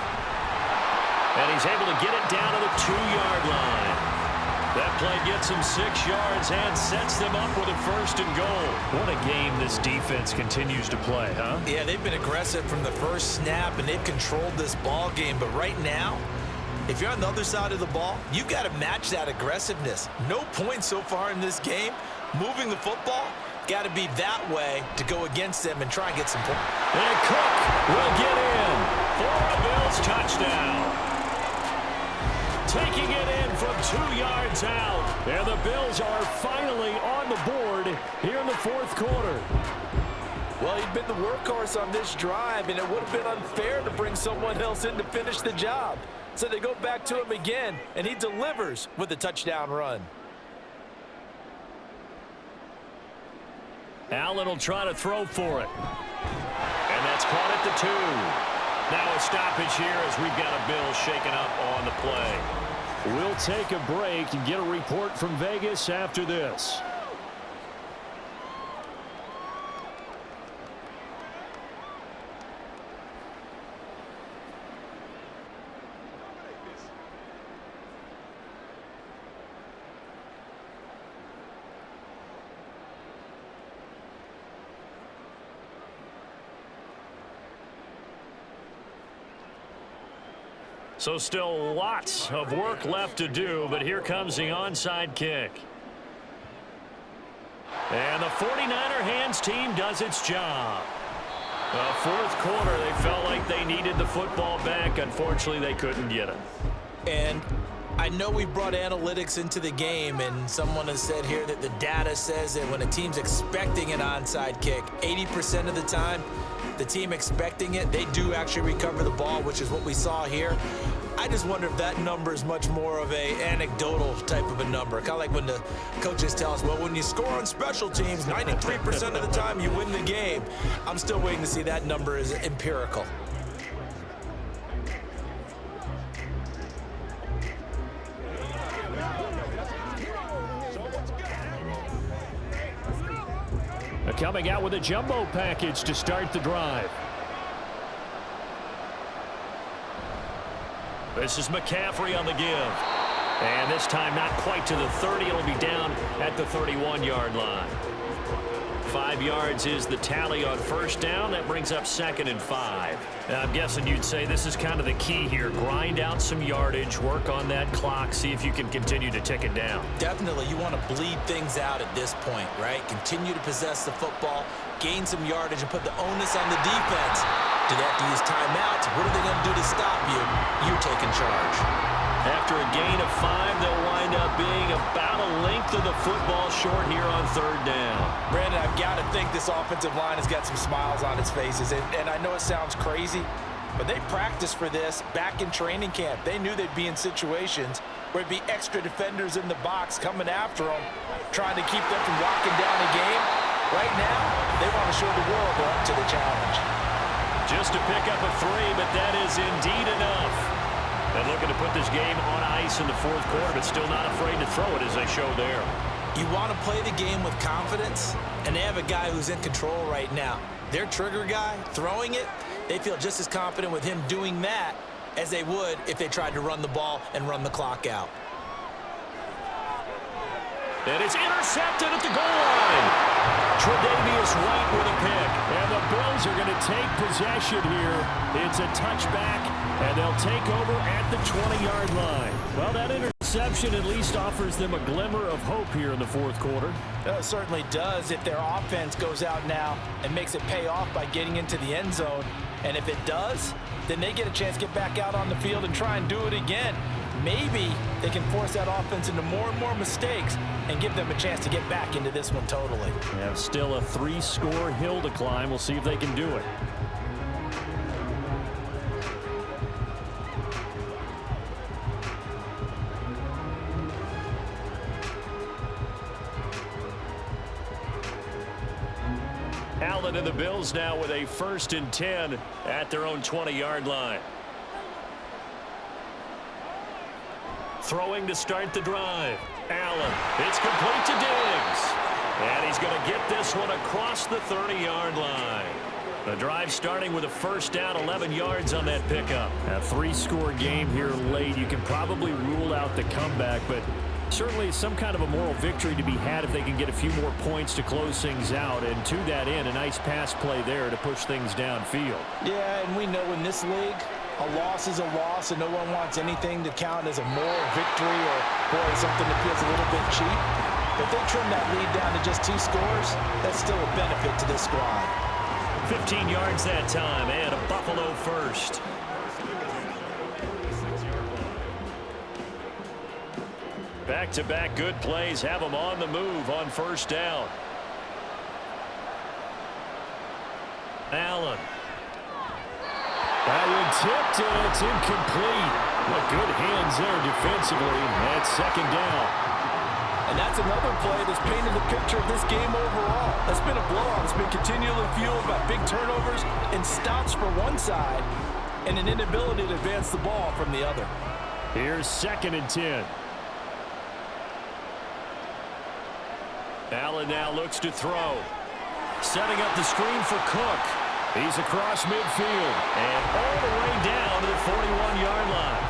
And he's able to get it down to the 2-yard line. That play gets him 6 yards and sets them up with a 1st and goal. What a game this defense continues to play, huh? Yeah, they've been aggressive from the first snap, and they've controlled this ball game. But right now, if you're on the other side of the ball, you've got to match that aggressiveness. No points so far in this game. Moving the football, got to be that way to go against them and try and get some points. And Cook will get in for a Bills touchdown. Taking it in from 2 yards out. And the Bills are finally on the board here in the 4th quarter. Well, he'd been the workhorse on this drive, and it would have been unfair to bring someone else in to finish the job. So they go back to him again, and he delivers with a touchdown run. Allen will try to throw for it. And that's caught at the 2. Now a stoppage here as we've got a Bills shaken up on the play. We'll take a break and get a report from Vegas after this. So still lots of work left to do, but here comes the onside kick. And the 49er hands team does its job. The 4th quarter, they felt like they needed the football back. Unfortunately, they couldn't get it. And I know we brought analytics into the game, and someone has said here that the data says that when a team's expecting an onside kick, 80% of the time, the team expecting it, they do actually recover the ball, which is what we saw here. I just wonder if that number is much more of a anecdotal type of a number. Kind of like when the coaches tell us, well, when you score on special teams, 93% of the time you win the game. I'm still waiting to see that number is empirical. Coming out with a jumbo package to start the drive. This is McCaffrey on the give. And this time not quite to the 30. It'll be down at the 31-yard line. 5 yards is the tally on first down. That brings up 2nd and 5. Now, I'm guessing you'd say this is kind of the key here. Grind out some yardage, work on that clock, see if you can continue to tick it down. Definitely, you want to bleed things out at this point, right? Continue to possess the football, gain some yardage, and put the onus on the defense. Do they have to use timeouts? What are they going to do to stop you? You're taking charge. After a gain of 5, they'll wind up being about a length of the football short here on 3rd down. Brandon, I've got to think this offensive line has got some smiles on its faces. And I know it sounds crazy, but they practiced for this back in training camp. They knew they'd be in situations where it'd be extra defenders in the box coming after them, trying to keep them from locking down a game. Right now, they want to show the world they're up to the challenge. Just to pick up a 3, but that is indeed enough. And looking to put this game on ice in the 4th quarter, but still not afraid to throw it as they show there. You want to play the game with confidence, and they have a guy who's in control right now. Their trigger guy, throwing it, they feel just as confident with him doing that as they would if they tried to run the ball and run the clock out. And it's intercepted at the goal line. Tre'Davious White with a pick. And the Bills are going to take possession here. It's a touchback, and they'll take over at the 20-yard line. Well, that interception at least offers them a glimmer of hope here in the 4th quarter. It certainly does if their offense goes out now and makes it pay off by getting into the end zone. And if it does, then they get a chance to get back out on the field and try and do it again. Maybe they can force that offense into more and more mistakes and give them a chance to get back into this one totally. Yeah, still a 3-score hill to climb. We'll see if they can do it. Allen and the Bills now with a 1st and 10 at their own 20-yard line. Throwing to start the drive. Allen. It's complete to Diggs. And he's going to get this one across the 30-yard line. The drive starting with a 1st down, 11 yards on that pickup. A 3-score game here late. You can probably rule out the comeback, but certainly some kind of a moral victory to be had if they can get a few more points to close things out. And to that end, a nice pass play there to push things downfield. Yeah, and we know in this league, a loss is a loss, and no one wants anything to count as a moral victory or, boy, something that feels a little bit cheap. But if they trim that lead down to just 2 scores, that's still a benefit to this squad. 15 yards that time, and a Buffalo 1st. Back-to-back good plays have them on the move on 1st down. Allen. That one tipped, and it's incomplete. What good hands there defensively at 2nd down. And that's another play that's painted the picture of this game overall. That's been a blowout. It's been continually fueled by big turnovers and stops for one side and an inability to advance the ball from the other. Here's 2nd and 10. Allen now looks to throw. Setting up the screen for Cook. He's across midfield and all the way down to the 41-yard line.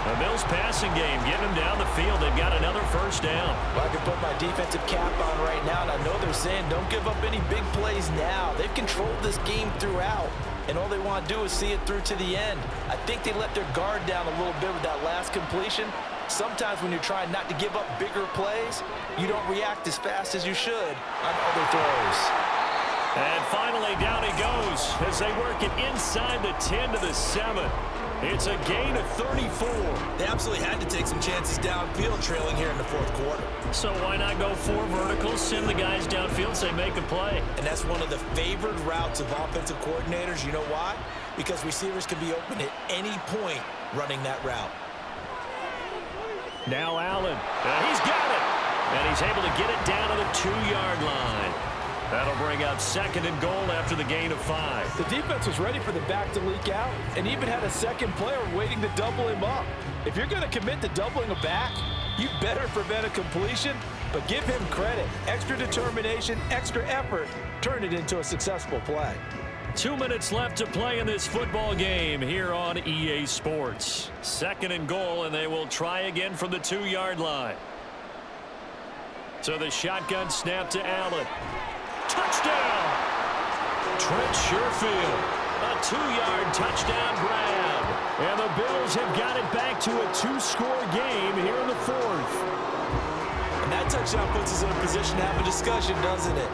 The Bills passing game getting them down the field. They've got another 1st down. Well, I can put my defensive cap on right now, and I know they're saying don't give up any big plays now. They've controlled this game throughout, and all they want to do is see it through to the end. I think they let their guard down a little bit with that last completion. Sometimes when you're trying not to give up bigger plays, you don't react as fast as you should on other throws. And finally, down he goes as they work it inside the 10 to the 7. It's a gain of 34. They absolutely had to take some chances downfield trailing here in the 4th quarter. So why not go 4 verticals, send the guys downfield, say make a play. And that's one of the favored routes of offensive coordinators. You know why? Because receivers can be open at any point running that route. Now Allen. He's got it. And he's able to get it down to the 2-yard line. That'll bring up 2nd and goal after the gain of 5. The defense was ready for the back to leak out and even had a second player waiting to double him up. If you're going to commit to doubling a back, you better prevent a completion, but give him credit. Extra determination, extra effort, turn it into a successful play. 2 minutes left to play in this football game here on EA Sports. 2nd and goal, and they will try again from the 2-yard line. So the shotgun snap to Allen. Touchdown! Trent Sherfield. A 2-yard touchdown grab. And the Bills have got it back to a 2-score game here in the 4th. And that touchdown puts us in a position to have a discussion, doesn't it?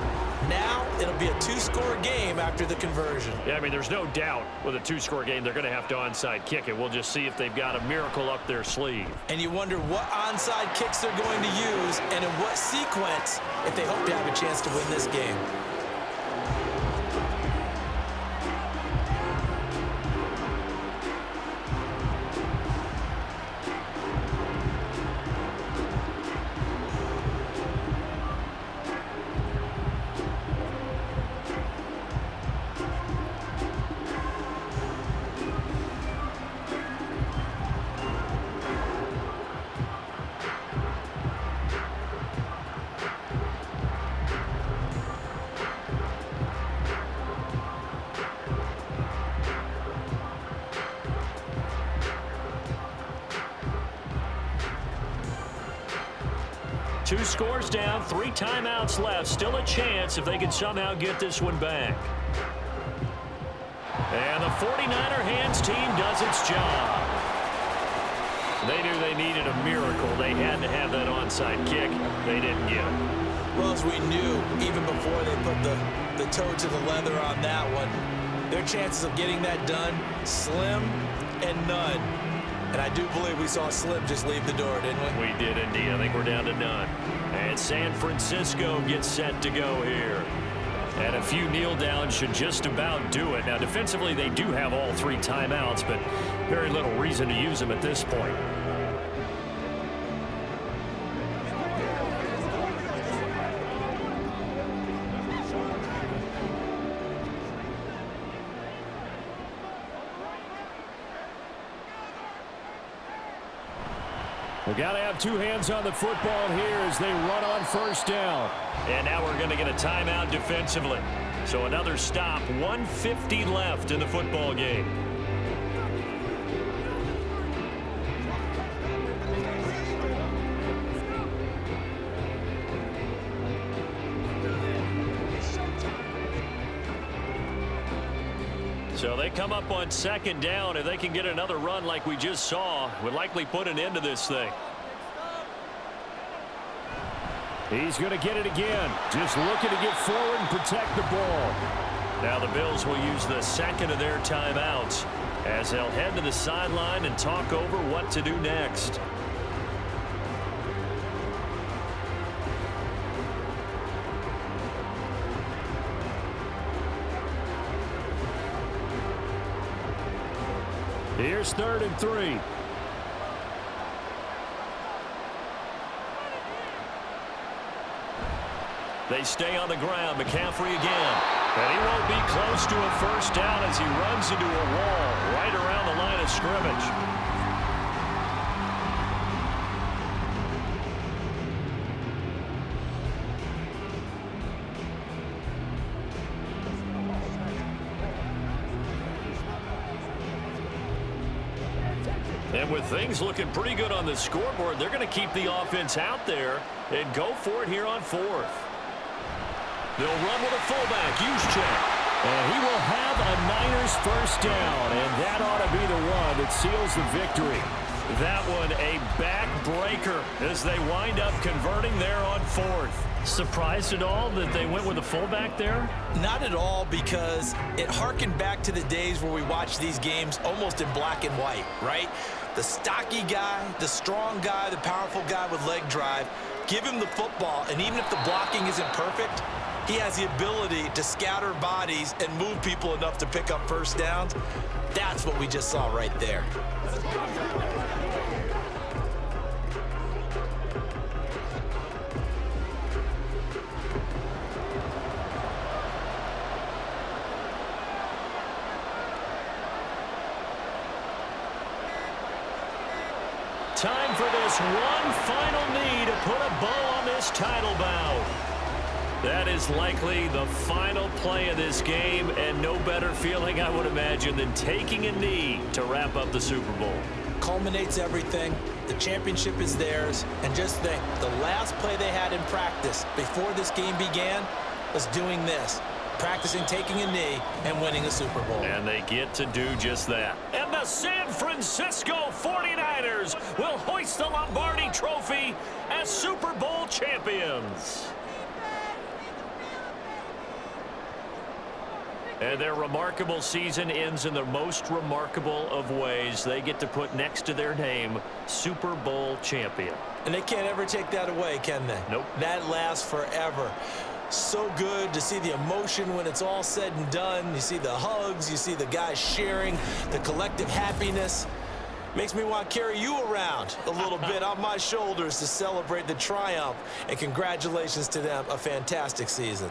Now it'll be a 2-score game after the conversion. Yeah, I mean, there's no doubt with a 2-score game they're going to have to onside kick it. We'll just see if they've got a miracle up their sleeve. And you wonder what onside kicks they're going to use and in what sequence if they hope to have a chance to win this game. Two scores down, 3 timeouts left. Still a chance if they can somehow get this one back. And the 49er hands team does its job. They knew they needed a miracle. They had to have that onside kick. They didn't get it. Well, as we knew, even before they put the toe to the leather on that one, their chances of getting that done, slim and none. And I do believe we saw Slim just leave the door, didn't we? We did indeed. I think we're down to none. And San Francisco gets set to go here. And a few kneel downs should just about do it. Now, defensively, they do have all 3 timeouts, but very little reason to use them at this point. We got to have 2 hands on the football here as they run on 1st down. And now we're going to get a timeout defensively. So another stop, 1:50 left in the football game. So they come up on 2nd down. If they can get another run like we just saw, would likely put an end to this thing. He's going to get it again. Just looking to get forward and protect the ball. Now the Bills will use the 2nd of their timeouts as they'll head to the sideline and talk over what to do next. Here's 3rd and 3. They stay on the ground. McCaffrey again. And he won't be close to a 1st down as he runs into a wall right around the line of scrimmage. And with things looking pretty good on the scoreboard, they're going to keep the offense out there and go for it here on 4th. They'll run with a fullback, Juszczyk. And he will have a Niners 1st down, and that ought to be the one that seals the victory. That one a backbreaker as they wind up converting there on 4th. Surprised at all that they went with a fullback there? Not at all, because it harkened back to the days where we watched these games almost in black and white, right? The stocky guy, the strong guy, the powerful guy with leg drive, give him the football, and even if the blocking isn't perfect, He has the ability to scatter bodies and move people enough to pick up first downs. That's what we just saw right there. Time for this one final knee to put a bow on this title bout. That is likely the final play of this game, and no better feeling, I would imagine, than taking a knee to wrap up the Super Bowl. Culminates everything. The championship is theirs. And just think, the last play they had in practice before this game began was doing this. Practicing taking a knee and winning a Super Bowl. And they get to do just that. And the San Francisco 49ers will hoist the Lombardi Trophy as Super Bowl champions. And their remarkable season ends in the most remarkable of ways. They get to put next to their name, Super Bowl champion. And they can't ever take that away, can they? Nope. That lasts forever. So good to see the emotion when it's all said and done. You see the hugs, you see the guys sharing, the collective happiness. Makes me want to carry you around a little bit on my shoulders to celebrate the triumph. And congratulations to them, a fantastic season.